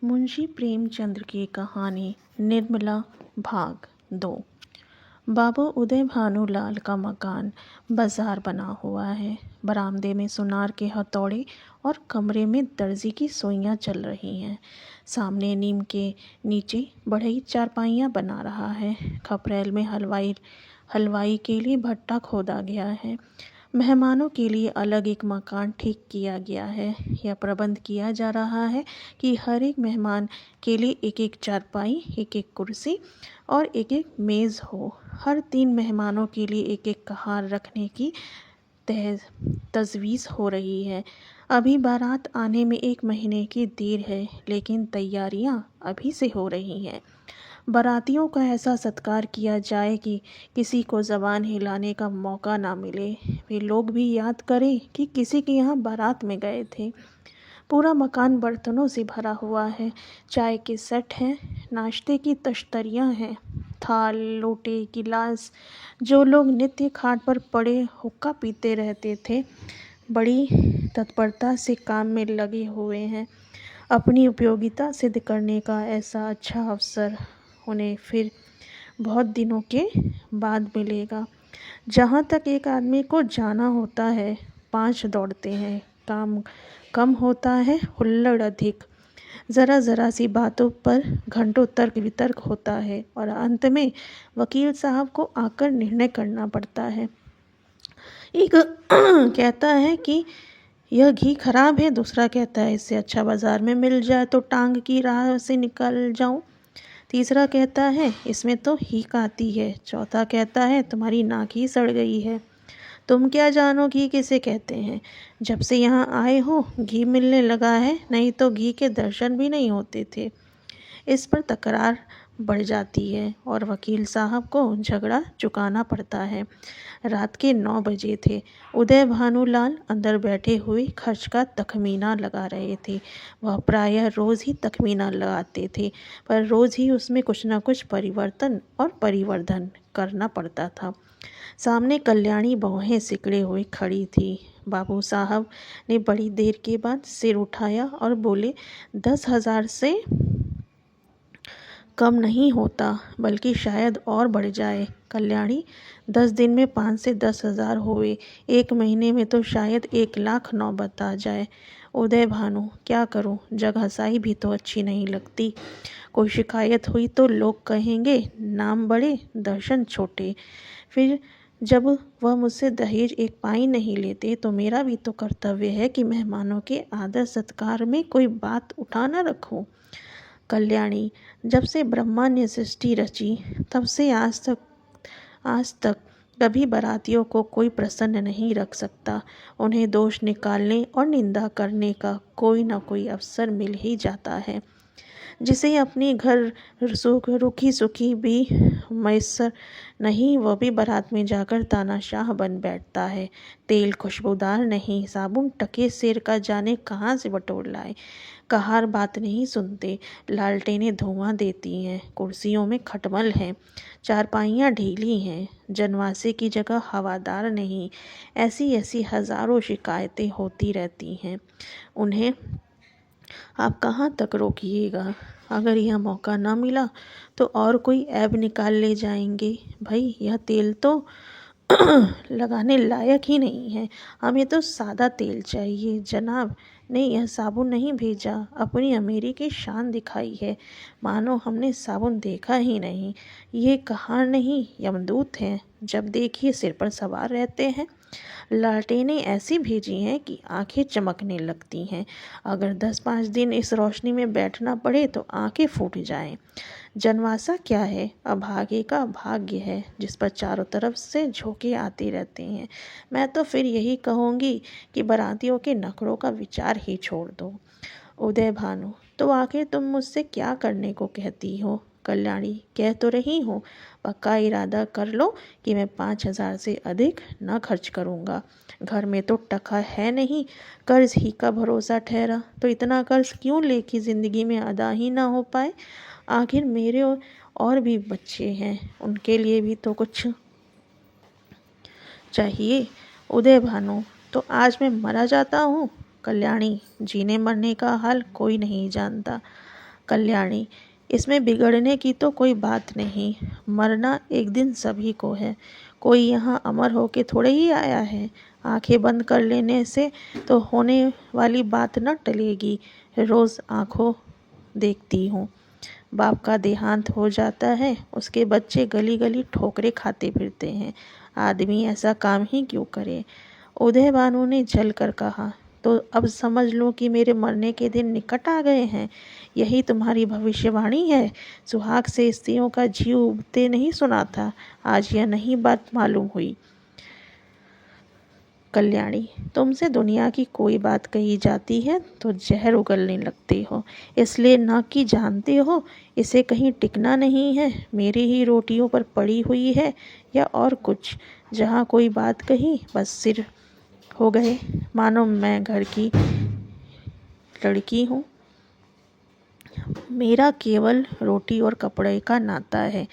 मुंशी प्रेमचंद की कहानी निर्मला भाग 2। बाबू उदय भानुलाल का मकान बाजार बना हुआ है। बरामदे में सुनार के हथौड़े और कमरे में दर्जी की सुइयां चल रही हैं। सामने नीम के नीचे बढ़ई चारपाइयाँ बना रहा है। खपरेल में हलवाई के लिए भट्टा खोदा गया है। मेहमानों के लिए अलग एक मकान ठीक किया गया है। यह प्रबंध किया जा रहा है कि हर एक मेहमान के लिए एक एक चारपाई, एक एक कुर्सी और एक एक मेज़ हो। हर 3 मेहमानों के लिए एक एक कहार रखने की तजवीज़ हो रही है। अभी बारात आने में 1 महीने की देर है, लेकिन तैयारियां अभी से हो रही हैं। बारातियों का ऐसा सत्कार किया जाए कि किसी को ज़बान हिलाने का मौका ना मिले। वे लोग भी याद करें कि किसी के यहाँ बारात में गए थे। पूरा मकान बर्तनों से भरा हुआ है। चाय के सेट हैं, नाश्ते की तश्तरियाँ हैं, थाल, लोटे, गिलास। जो लोग नित्य खाट पर पड़े हुक्का पीते रहते थे, बड़ी तत्परता से काम में लगे हुए हैं। अपनी उपयोगिता सिद्ध करने का ऐसा अच्छा अवसर उन्हें फिर बहुत दिनों के बाद मिलेगा। जहाँ तक एक आदमी को जाना होता है, 5 दौड़ते हैं। काम कम होता है, हुल्लड़ अधिक। ज़रा सी बातों पर घंटों तर्क वितर्क होता है और अंत में वकील साहब को आकर निर्णय करना पड़ता है। एक कहता है कि यह घी खराब है, दूसरा कहता है इससे अच्छा बाज़ार में मिल जाए तो टांग की राह से निकल जाऊं। तीसरा कहता है इसमें तो हीक आती है। चौथा कहता है तुम्हारी नाक ही सड़ गई है। तुम क्या जानो घी किसे कहते हैं। जब से यहाँ आए हो घी मिलने लगा है, नहीं तो घी के दर्शन भी नहीं होते थे। इस पर तकरार बढ़ जाती है और वकील साहब को झगड़ा चुकाना पड़ता है। रात के 9 बजे थे। उदय भानुलाल अंदर बैठे हुए खर्च का तखमीना लगा रहे थे। वह प्रायः रोज़ ही तखमीना लगाते थे, पर रोज़ ही उसमें कुछ न कुछ परिवर्तन और परिवर्धन करना पड़ता था। सामने कल्याणी बहुएं सिकड़े हुए खड़ी थी। बाबू साहब ने बड़ी देर के बाद सिर उठाया और बोले, 10,000 से कम नहीं होता, बल्कि शायद और बढ़ जाए। कल्याणी, 10 दिन में 5 से 10,000 हुए, 1 महीने में तो शायद 1,00,000 नौबत आ जाए। उदय भानु, क्या करूं, जगहसाई भी तो अच्छी नहीं लगती। कोई शिकायत हुई तो लोग कहेंगे नाम बड़े दर्शन छोटे। फिर जब वह मुझसे दहेज 1 पाई नहीं लेते तो मेरा भी तो कर्तव्य है कि मेहमानों के आदर सत्कार में कोई बात उठा न रखूं। कल्याणी, जब से ब्रह्मा ने सृष्टि रची तब से आज तक कभी बारातियों को कोई प्रसन्न नहीं रख सकता। उन्हें दोष निकालने और निंदा करने का कोई ना कोई अवसर मिल ही जाता है। जिसे अपने घर रुखी सुखी भी मैसर नहीं, वह भी बारात में जाकर तानाशाह बन बैठता है। तेल खुशबूदार नहीं, साबुन टके सिर का जाने कहाँ से बटोर लाए। कहार बात नहीं सुनते, लालटेनें धुआं देती हैं, कुर्सियों में खटमल हैं, चारपाइयाँ ढीली हैं, जनवासे की जगह हवादार नहीं। ऐसी हज़ारों शिकायतें होती रहती हैं। उन्हें आप कहाँ तक रोकिएगा। अगर यह मौका ना मिला तो और कोई ऐब निकाल ले जाएंगे। भाई, यह तेल तो लगाने लायक ही नहीं है। हमें तो सादा तेल चाहिए। जनाब ने यह साबुन नहीं भेजा, अपनी अमीरी की शान दिखाई है, मानो हमने साबुन देखा ही नहीं। ये कहार नहीं, यमदूत हैं, जब देखिए सिर पर सवार रहते हैं। लालटेनें ऐसी भेजी हैं कि आंखें चमकने लगती हैं। अगर 10-5 दिन इस रोशनी में बैठना पड़े तो आंखें फूट जाएं। जनवासा क्या है, अभागे का भाग्य है जिस पर चारों तरफ से झोंके आते रहते हैं। मैं तो फिर यही कहूँगी कि बारातियों के नखरों का विचार ही छोड़ दो। उदय भानु, तो आखिर तुम मुझसे क्या करने को कहती हो। कल्याणी, कह तो रही हूँ, पक्का इरादा कर लो कि मैं 5,000 से अधिक न खर्च करूँगा। घर में तो टका है नहीं, कर्ज ही का भरोसा ठहरा, तो इतना कर्ज क्यों ले कि ज़िंदगी में अदा ही ना हो पाए। आखिर मेरे और भी बच्चे हैं, उनके लिए भी तो कुछ चाहिए। उदय भानु, तो आज मैं मरा जाता हूँ। कल्याणी, जीने मरने का हाल कोई नहीं जानता। कल्याणी, इसमें बिगड़ने की तो कोई बात नहीं। मरना एक दिन सभी को है, कोई यहाँ अमर होके थोड़े ही आया है। आंखें बंद कर लेने से तो होने वाली बात न टलेगी। रोज़ आंखों देखती हूँ, बाप का देहांत हो जाता है, उसके बच्चे गली गली ठोकरे खाते फिरते हैं। आदमी ऐसा काम ही क्यों करे। उदय भानु ने जल कर कहा, तो अब समझ लो कि मेरे मरने के दिन निकट आ गए हैं। यही तुम्हारी भविष्यवाणी है। सुहाग से स्त्रियों का जीव उबते नहीं सुना था, आज यह नहीं बात मालूम हुई। कल्याणी, तुमसे दुनिया की कोई बात कही जाती है तो जहर उगलने लगते हो, इसलिए न कि जानते हो इसे कहीं टिकना नहीं है, मेरी ही रोटियों पर पड़ी हुई है या और कुछ। जहाँ कोई बात कही बस सिर हो गए, मानो मैं घर की लड़की हूँ। मेरा केवल रोटी और कपड़े का नाता है।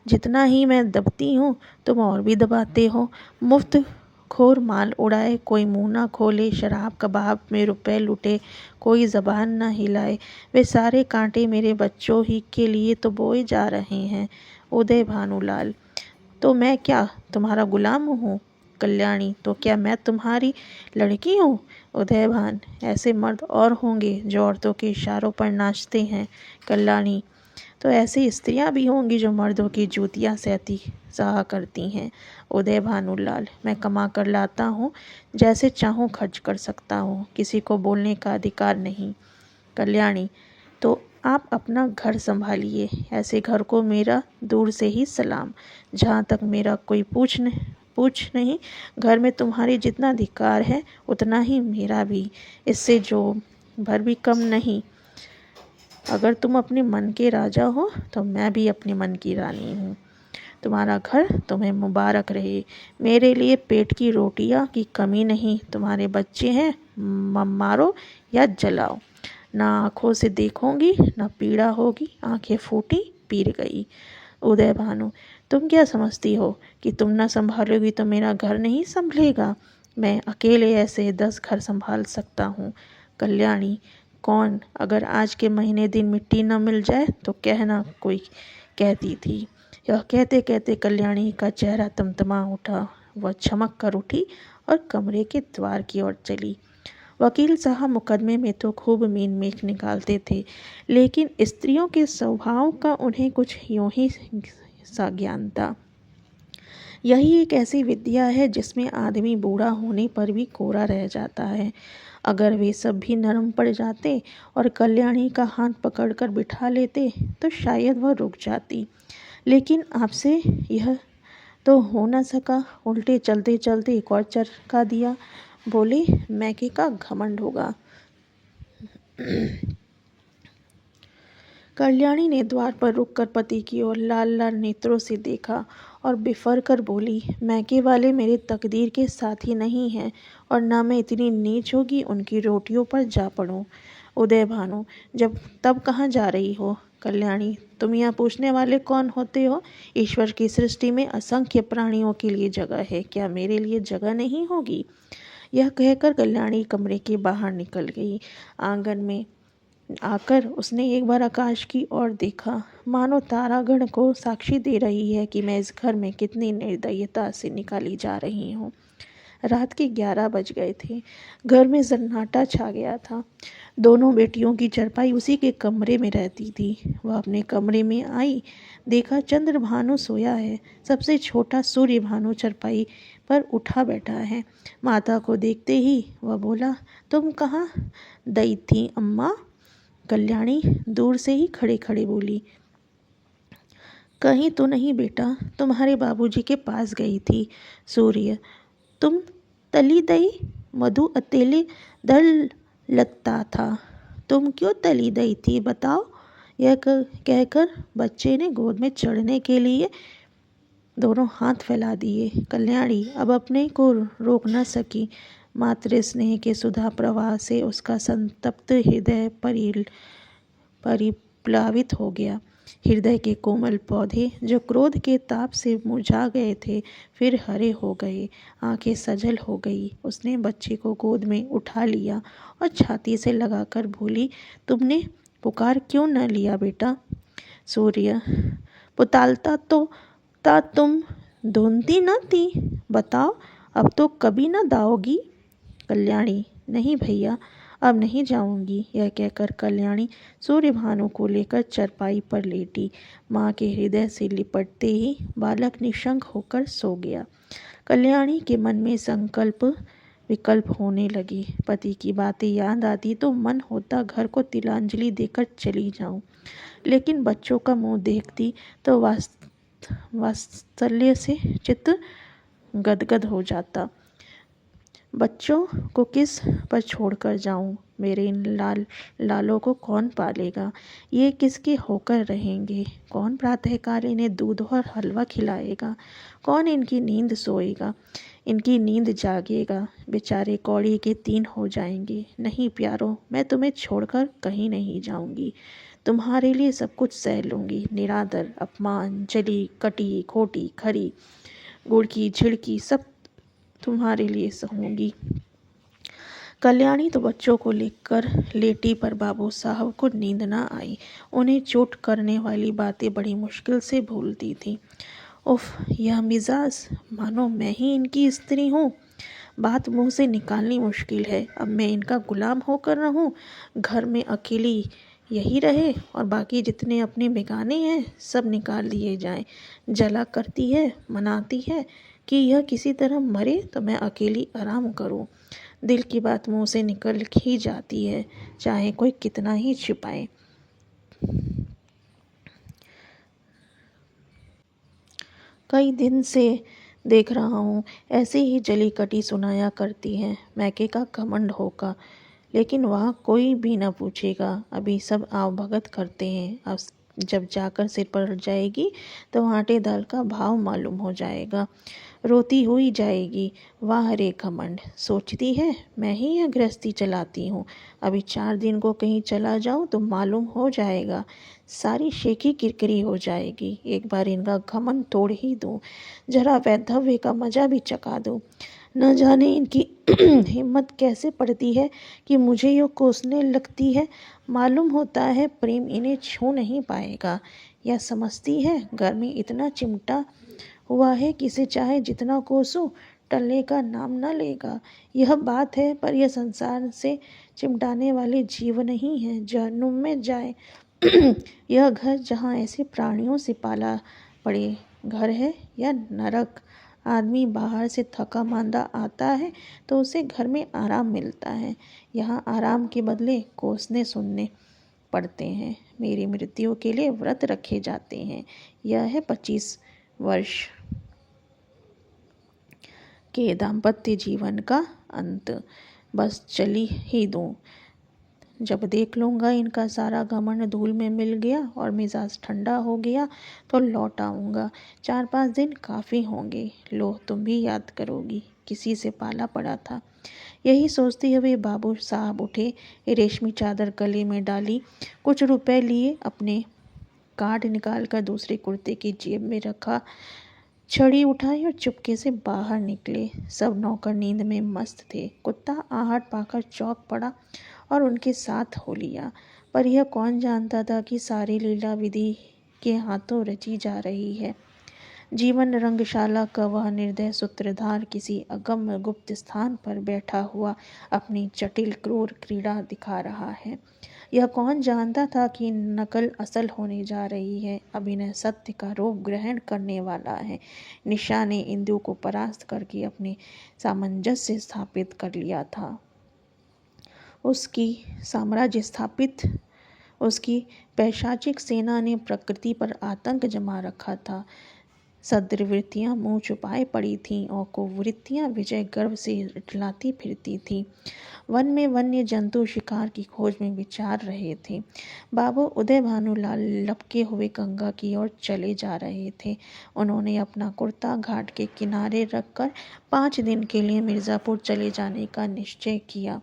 जितना ही मैं दबती हूँ तुम और भी दबाते हो। मुफ्त खोर माल उड़ाए, कोई मुंह ना खोले, शराब कबाब में रुपए लुटे, कोई ज़बान ना हिलाए। वे सारे कांटे मेरे बच्चों ही के लिए तो बोए जा रहे हैं। उदय भानुलाल, तो मैं क्या तुम्हारा गुलाम हूँ? कल्याणी, तो क्या मैं तुम्हारी लड़की हूँ? उदयभान, ऐसे मर्द और होंगे जो औरतों के इशारों पर नाचते हैं। कल्याणी, तो ऐसी स्त्रियां भी होंगी जो मर्दों की जूतियां सहती सहा करती हैं। उदय भानुलाल, मैं कमा कर लाता हूँ, जैसे चाहूँ खर्च कर सकता हूँ, किसी को बोलने का अधिकार नहीं। कल्याणी, तो आप अपना घर संभालिए, ऐसे घर को मेरा दूर से ही सलाम। जहाँ तक मेरा कोई पूछ नहीं, घर में तुम्हारी जितना अधिकार है उतना ही मेरा भी, इससे जो भर भी कम नहीं। अगर तुम अपने मन के राजा हो तो मैं भी अपने मन की रानी हूँ। तुम्हारा घर तुम्हें मुबारक रहे। मेरे लिए पेट की रोटियाँ की कमी नहीं। तुम्हारे बच्चे हैं, मारो या जलाओ, ना आँखों से देखूंगी ना पीड़ा होगी। आंखें फूटी, पीर गई। उदय भानु, तुम क्या समझती हो कि तुम ना संभालोगी तो मेरा घर नहीं संभलेगा? मैं अकेले ऐसे 10 घर संभाल सकता हूँ। कल्याणी, कौन? अगर आज के महीने दिन मिट्टी न मिल जाए तो कहना, कोई कहती थी। यह कहते कहते कल्याणी का चेहरा तमतमा उठा। वह चमक कर उठी और कमरे के द्वार की ओर चली। वकील साहब मुकदमे में तो खूब मीन मेख निकालते थे, लेकिन स्त्रियों के स्वभाव का उन्हें कुछ यूं ही सा ज्ञान था। यही एक ऐसी विद्या है जिसमें आदमी बूढ़ा होने पर भी कोरा रह जाता है। अगर वे सब भी नरम पड़ जाते और कल्याणी का हाथ पकड़कर बिठा लेते तो शायद वह रुक जाती, लेकिन आपसे यह तो हो न सका। उल्टे चलते चलते एक और चरका दिया। बोले, मैके का घमंड होगा। कल्याणी ने द्वार पर रुककर पति की ओर लाल लाल नेत्रों से देखा और बिफर कर बोली, मैके वाले मेरे तकदीर के साथी नहीं हैं और ना मैं इतनी नीच होगी उनकी रोटियों पर जा पड़ूं। उदय भानु, जब तब कहाँ जा रही हो? कल्याणी, तुम यहाँ पूछने वाले कौन होते हो? ईश्वर की सृष्टि में असंख्य प्राणियों के लिए जगह है, क्या मेरे लिए जगह नहीं होगी? यह कहकर कल्याणी कमरे के बाहर निकल गई। आंगन में आकर उसने एक बार आकाश की ओर देखा, मानो तारागण को साक्षी दे रही है कि मैं इस घर में कितनी निर्दयता से निकाली जा रही हूँ। रात के 11 बज गए थे। घर में सन्नाटा छा गया था। दोनों बेटियों की चारपाई उसी के कमरे में रहती थी। वह अपने कमरे में आई, देखा चंद्र भानु सोया है। सबसे छोटा सूर्य भानु चारपाई पर उठा बैठा है। माता को देखते ही वह बोला, तुम कहाँ गई थी अम्मा? कल्याणी दूर से ही खड़े खड़े बोली, कहीं तो नहीं बेटा, तुम्हारे बाबूजी के पास गई थी। सूर्य, तुम तली दई? मधु अतेले डर लगता था। तुम क्यों तली दई थी बताओ? यह कहकर बच्चे ने गोद में चढ़ने के लिए दोनों हाथ फैला दिए। कल्याणी अब अपने को रोक न सकी। मातृ स्नेह के सुधा प्रवाह से उसका संतप्त हृदय परिप्लावित हो गया। हृदय के कोमल पौधे जो क्रोध के ताप से मुरझा गए थे फिर हरे हो गए। आंखें सजल हो गई। उसने बच्चे को गोद में उठा लिया और छाती से लगाकर बोली, तुमने पुकार क्यों न लिया बेटा? सूर्य, पुतालता तो ता तुम धुनती न थी, बताओ अब तो कभी न दाओगी? कल्याणी, नहीं भैया, अब नहीं जाऊंगी। यह कहकर कल्याणी सूर्य भानु को लेकर चरपाई पर लेटी। माँ के हृदय से लिपटते ही बालक निशंक होकर सो गया। कल्याणी के मन में संकल्प विकल्प होने लगे। पति की बातें याद आती तो मन होता घर को तिलांजलि देकर चली जाऊं, लेकिन बच्चों का मुंह देखती तो वात्सल्य से चित्त गदगद हो जाता। बच्चों को किस पर छोड़कर जाऊं? मेरे इन लालों को कौन पालेगा? ये किसके होकर रहेंगे? कौन प्रातःकाल इन्हें दूध और हलवा खिलाएगा? कौन इनकी नींद सोएगा, इनकी नींद जागेगा? बेचारे कौड़ी के 3 हो जाएंगे। नहीं प्यारो, मैं तुम्हें छोड़कर कहीं नहीं जाऊंगी। तुम्हारे लिए सब कुछ सह लूँगी। निरादर, अपमान, जली कटी खोटी खरी गुड़ की झिड़की सब तुम्हारे लिए सहूंगी। कल्याणी तो बच्चों को लेकर लेटी, पर बाबू साहब को नींद न आई। उन्हें चोट करने वाली बातें बड़ी मुश्किल से भूलती थी। उफ, यह मिजाज, मानो मैं ही इनकी स्त्री हूँ। बात मुंह से निकालनी मुश्किल है। अब मैं इनका गुलाम होकर रहूं, घर में अकेली यही रहे और बाकी जितने अपने बेगाने हैं सब निकाल दिए जाएं। जला करती है, मनाती है कि यह किसी तरह मरे तो मैं अकेली आराम करूं। दिल की बात मुंह से निकल ही जाती है, चाहे कोई कितना ही छिपाए। कई दिन से देख रहा हूँ ऐसे ही जली कटी सुनाया करती है, मैके का घमंड होगा, लेकिन वहाँ कोई भी न पूछेगा। अभी सब आव भगत करते हैं। अब जब जाकर सिर पर जाएगी तो आटे दाल का भाव मालूम हो जाएगा। रोती हुई जाएगी, वाह रे घमंड, सोचती है मैं ही यह गृहस्थी चलाती हूँ। अभी 4 दिन को कहीं चला जाऊँ तो मालूम हो जाएगा, सारी शेखी किरकिरी हो जाएगी। एक बार इनका घमंड तोड़ ही दूँ, जरा वैधव्य का मजा भी चखा दूँ। न जाने इनकी हिम्मत कैसे पड़ती है कि मुझे यूँ कोसने लगती है। मालूम होता है प्रेम इन्हें छू नहीं पाएगा। यह समझती है घर में इतना चिमटा हुआ है कि इसे चाहे जितना कोसो टलने का नाम न लेगा। यह बात है, पर यह संसार से चिमटाने वाले जीव नहीं है, जहन्नुम में जाए। यह घर जहाँ ऐसे प्राणियों से पाला पड़े घर है या नरक? आदमी बाहर से थका मांदा आता है तो उसे घर में आराम मिलता है, यहाँ आराम के बदले कोसने सुनने पड़ते हैं। मेरी मृत्यु के लिए व्रत रखे जाते हैं। यह है 25 वर्ष के दाम्पत्य जीवन का अंत। बस चली ही दूँ। जब देख लूँगा इनका सारा घमंड धूल में मिल गया और मिजाज ठंडा हो गया तो लौट आऊँगा। 4-5 दिन काफ़ी होंगे। लो, तुम भी याद करोगी, किसी से पाला पड़ा था। यही सोचते हुए बाबू साहब उठे, रेशमी चादर गले में डाली, कुछ रुपए लिए, अपने कार्ड निकालकर दूसरे कुर्ते की जेब में रखा, छड़ी उठाई और चुपके से बाहर निकले। सब नौकर नींद में मस्त थे। कुत्ता आहट पाकर चौंक पड़ा और उनके साथ हो लिया, पर यह कौन जानता था कि सारी लीला विधि के हाथों रची जा रही है। जीवन रंगशाला का वह निर्दय सूत्रधार किसी अगम्य गुप्त स्थान पर बैठा हुआ अपनी जटिल क्रूर क्रीड़ा दिखा रहा है। यह कौन जानता था कि नकल असल होने जा रही है, अभिनय सत्य का रूप ग्रहण करने वाला है। निशा ने इंदु को परास्त करके अपने सामंजस्य स्थापित कर लिया था। उसकी साम्राज्य स्थापित, उसकी पैशाचिक सेना ने प्रकृति पर आतंक जमा रखा था। सद्वृत्तियाँ मुंह छुपाए पड़ी थीं और कुवृत्तियाँ विजय गर्व से इठलाती फिरती थीं। वन में वन्य जंतु शिकार की खोज में विचार रहे थे। बाबू उदय भानुलाल लपके हुए गंगा की ओर चले जा रहे थे। उन्होंने अपना कुर्ता घाट के किनारे रखकर 5 दिन के लिए मिर्ज़ापुर चले जाने का निश्चय किया।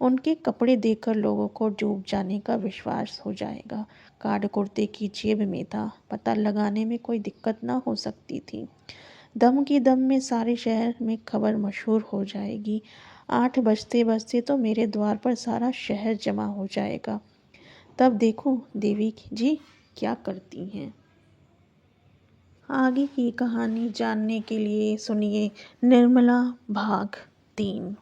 उनके कपड़े देखकर लोगों को डूब जाने का विश्वास हो जाएगा। कार्ड कुर्ते की जेब में था, पता लगाने में कोई दिक्कत ना हो सकती थी। दम की दम में सारे शहर में खबर मशहूर हो जाएगी। 8 बजते बजते तो मेरे द्वार पर सारा शहर जमा हो जाएगा। तब देखो देवी जी क्या करती हैं। आगे की कहानी जानने के लिए सुनिए निर्मला भाग 3।